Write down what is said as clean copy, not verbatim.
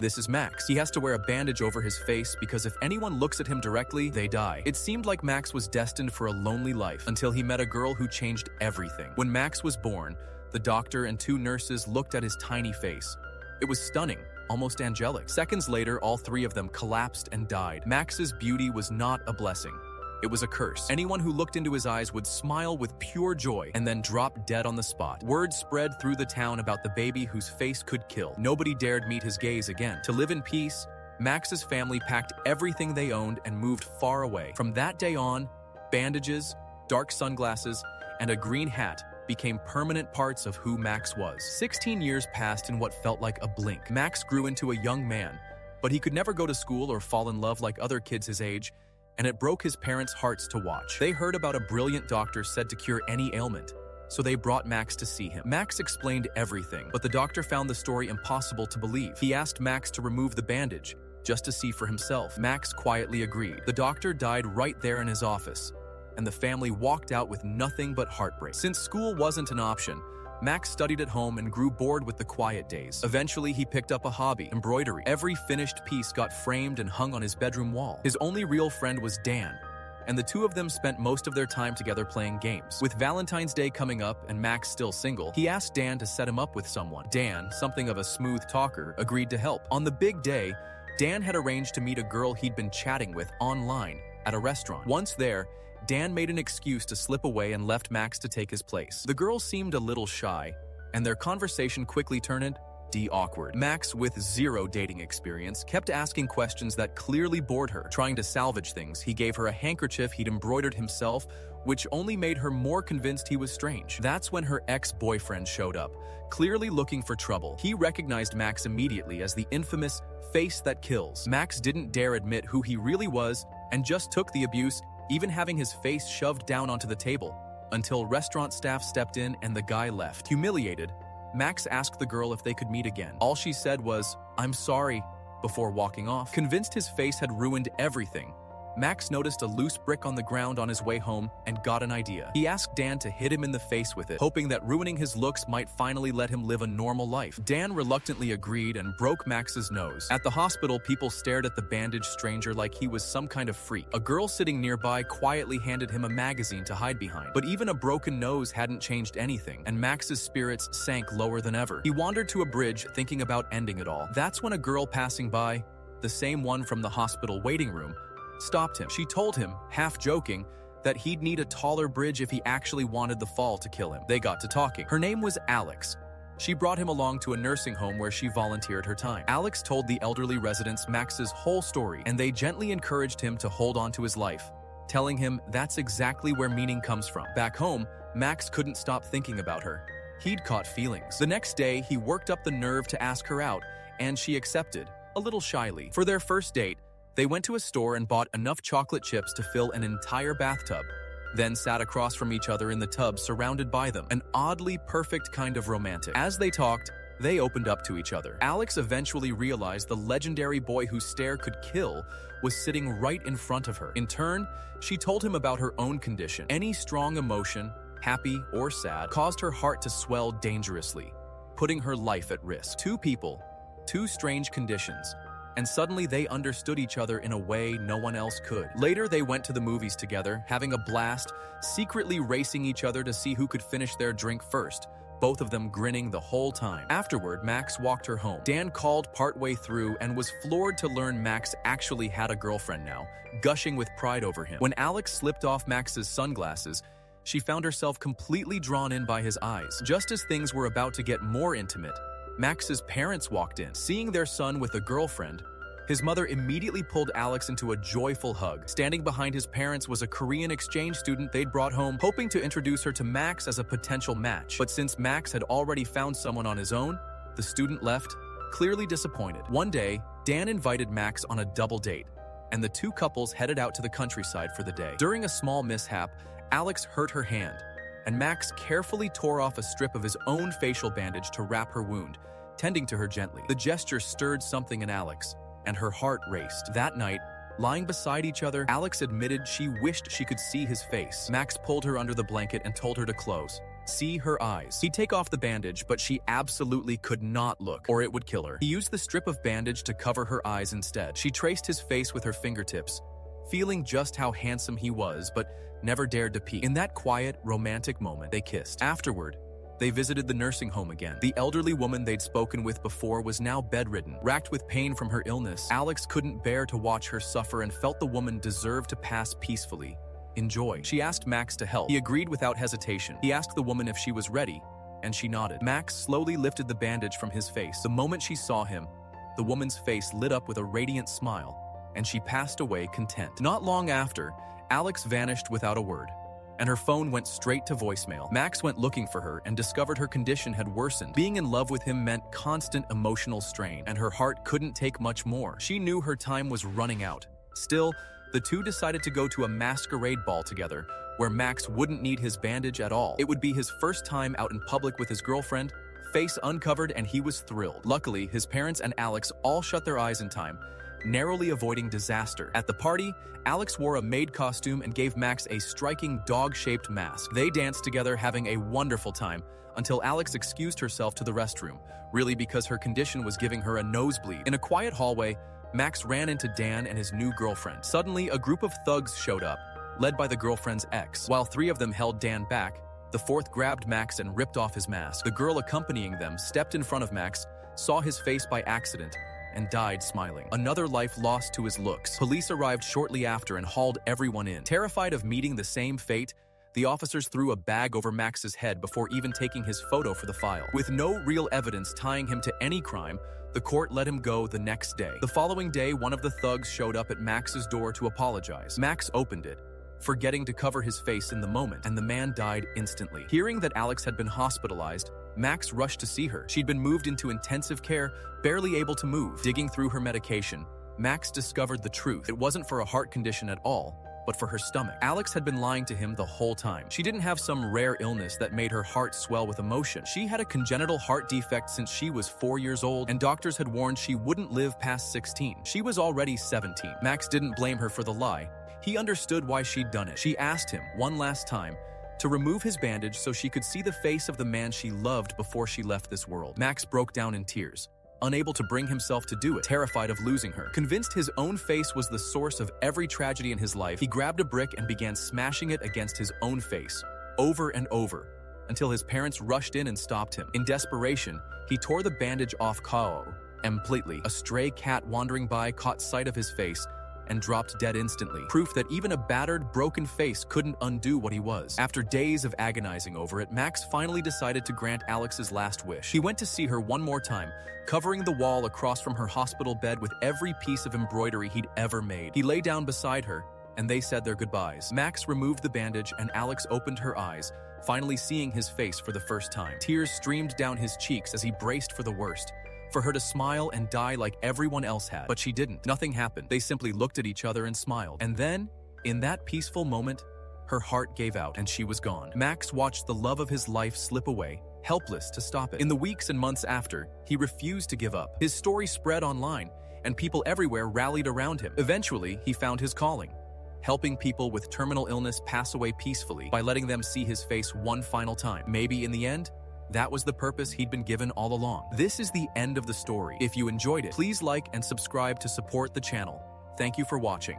This is Max. He has to wear a bandage over his face because if anyone looks at him directly, they die. It seemed like Max was destined for a lonely life until he met a girl who changed everything. When Max was born, the doctor and 2 nurses looked at his tiny face. It was stunning, almost angelic. Seconds later, all 3 of them collapsed and died. Max's beauty was not a blessing. It was a curse. Anyone who looked into his eyes would smile with pure joy and then drop dead on the spot. Word spread through the town about the baby whose face could kill. Nobody dared meet his gaze again. To live in peace, Max's family packed everything they owned and moved far away. From that day on, bandages, dark sunglasses, and a green hat became permanent parts of who Max was. 16 years passed in what felt like a blink. Max grew into a young man, but he could never go to school or fall in love like other kids his age, and it broke his parents' hearts to watch. They heard about a brilliant doctor said to cure any ailment, so they brought Max to see him. Max explained everything, but the doctor found the story impossible to believe. He asked Max to remove the bandage, just to see for himself. Max quietly agreed. The doctor died right there in his office, and the family walked out with nothing but heartbreak. Since school wasn't an option, Max studied at home and grew bored with the quiet days. Eventually, he picked up a hobby, embroidery. Every finished piece got framed and hung on his bedroom wall. His only real friend was Dan, and the 2 of them spent most of their time together playing games. With Valentine's Day coming up and Max still single, he asked Dan to set him up with someone. Dan, something of a smooth talker, agreed to help. On the big day, Dan had arranged to meet a girl he'd been chatting with online at a restaurant. Once there, Dan made an excuse to slip away and left Max to take his place. The girl seemed a little shy, and their conversation quickly turned awkward. Max, with 0 dating experience, kept asking questions that clearly bored her. Trying to salvage things, he gave her a handkerchief he'd embroidered himself, which only made her more convinced he was strange. That's when her ex-boyfriend showed up, clearly looking for trouble. He recognized Max immediately as the infamous face that kills. Max didn't dare admit who he really was and just took the abuse, even having his face shoved down onto the table, until restaurant staff stepped in and the guy left. Humiliated, Max asked the girl if they could meet again. All she said was, "I'm sorry," before walking off. Convinced his face had ruined everything, Max noticed a loose brick on the ground on his way home and got an idea. He asked Dan to hit him in the face with it, hoping that ruining his looks might finally let him live a normal life. Dan reluctantly agreed and broke Max's nose. At the hospital, people stared at the bandaged stranger like he was some kind of freak. A girl sitting nearby quietly handed him a magazine to hide behind. But even a broken nose hadn't changed anything, and Max's spirits sank lower than ever. He wandered to a bridge, thinking about ending it all. That's when a girl passing by, the same one from the hospital waiting room, stopped him. She told him, half joking, that he'd need a taller bridge if he actually wanted the fall to kill him. They got to talking. Her name was Alex. She brought him along to a nursing home where she volunteered her time. Alex told the elderly residents Max's whole story, and they gently encouraged him to hold on to his life, telling him that's exactly where meaning comes from. Back home, Max couldn't stop thinking about her. He'd caught feelings. The next day, he worked up the nerve to ask her out, and she accepted, a little shyly. For their first date, they went to a store and bought enough chocolate chips to fill an entire bathtub, then sat across from each other in the tub surrounded by them, an oddly perfect kind of romantic. As they talked, they opened up to each other. Alex eventually realized the legendary boy whose stare could kill was sitting right in front of her. In turn, she told him about her own condition. Any strong emotion, happy or sad, caused her heart to swell dangerously, putting her life at risk. Two people, two strange conditions, and suddenly they understood each other in a way no one else could. Later, they went to the movies together, having a blast, secretly racing each other to see who could finish their drink first, both of them grinning the whole time. Afterward, Max walked her home. Dan called partway through and was floored to learn Max actually had a girlfriend now, gushing with pride over him. When Alex slipped off Max's sunglasses, she found herself completely drawn in by his eyes. Just as things were about to get more intimate, Max's parents walked in. Seeing their son with a girlfriend, his mother immediately pulled Alex into a joyful hug. Standing behind his parents was a Korean exchange student they'd brought home, hoping to introduce her to Max as a potential match. But since Max had already found someone on his own, the student left, clearly disappointed. One day, Dan invited Max on a double date, and the two couples headed out to the countryside for the day. During a small mishap, Alex hurt her hand, and Max carefully tore off a strip of his own facial bandage to wrap her wound, tending to her gently. The gesture stirred something in Alex, and her heart raced. That night, lying beside each other, Alex admitted she wished she could see his face. Max pulled her under the blanket and told her to close. see her eyes. He'd take off the bandage, but she absolutely could not look, or it would kill her. He used the strip of bandage to cover her eyes instead. She traced his face with her fingertips, feeling just how handsome he was, but never dared to peek. In that quiet, romantic moment, they kissed. Afterward, they visited the nursing home again. The elderly woman they'd spoken with before was now bedridden, racked with pain from her illness. Alex couldn't bear to watch her suffer and felt the woman deserved to pass peacefully. Enjoy. She asked Max to help. He agreed without hesitation. He asked the woman if she was ready, and she nodded. Max slowly lifted the bandage from his face. The moment she saw him, the woman's face lit up with a radiant smile, and she passed away content. Not long after, Alex vanished without a word, and her phone went straight to voicemail. Max went looking for her and discovered her condition had worsened. Being in love with him meant constant emotional strain, and her heart couldn't take much more. She knew her time was running out. Still, the two decided to go to a masquerade ball together, where Max wouldn't need his bandage at all. It would be his first time out in public with his girlfriend, face uncovered, and he was thrilled. Luckily, his parents and Alex all shut their eyes in time, narrowly avoiding disaster. At the party, Alex wore a maid costume and gave Max a striking dog-shaped mask. They danced together, having a wonderful time, until Alex excused herself to the restroom, really because her condition was giving her a nosebleed. In a quiet hallway, Max ran into Dan and his new girlfriend. Suddenly, a group of thugs showed up, led by the girlfriend's ex. While three of them held Dan back, the fourth grabbed Max and ripped off his mask. The girl accompanying them stepped in front of Max, saw his face by accident, and died smiling. Another life lost to his looks. Police arrived shortly after and hauled everyone in. Terrified of meeting the same fate, the officers threw a bag over Max's head before even taking his photo for the file. With no real evidence tying him to any crime, the court let him go the next day. The following day, one of the thugs showed up at Max's door to apologize. Max opened it, forgetting to cover his face in the moment, and the man died instantly. Hearing that Alex had been hospitalized, Max rushed to see her. She'd been moved into intensive care, barely able to move. Digging through her medication, Max discovered the truth. It wasn't for a heart condition at all, but for her stomach. Alex had been lying to him the whole time. She didn't have some rare illness that made her heart swell with emotion. She had a congenital heart defect since she was 4 years old, and doctors had warned she wouldn't live past 16. She was already 17. Max didn't blame her for the lie. He understood why she'd done it. She asked him, one last time, to remove his bandage so she could see the face of the man she loved before she left this world. Max broke down in tears, unable to bring himself to do it, terrified of losing her. Convinced his own face was the source of every tragedy in his life, he grabbed a brick and began smashing it against his own face, over and over, until his parents rushed in and stopped him. In desperation, he tore the bandage off completely. A stray cat wandering by caught sight of his face and dropped dead instantly, proof that even a battered, broken face couldn't undo what he was. After days of agonizing over it, Max finally decided to grant Alex's last wish. He went to see her one more time, covering the wall across from her hospital bed with every piece of embroidery he'd ever made. He lay down beside her, and they said their goodbyes. Max removed the bandage, and Alex opened her eyes, finally seeing his face for the first time. Tears streamed down his cheeks as he braced for the worst, for her to smile and die like everyone else had. But she didn't. Nothing happened. They simply looked at each other and smiled. And then, in that peaceful moment, her heart gave out and she was gone. Max watched the love of his life slip away, helpless to stop it. In the weeks and months after, he refused to give up. His story spread online, and people everywhere rallied around him. Eventually, he found his calling, helping people with terminal illness pass away peacefully by letting them see his face one final time. Maybe in the end, that was the purpose he'd been given all along. This is the end of the story. If you enjoyed it, please like and subscribe to support the channel. Thank you for watching.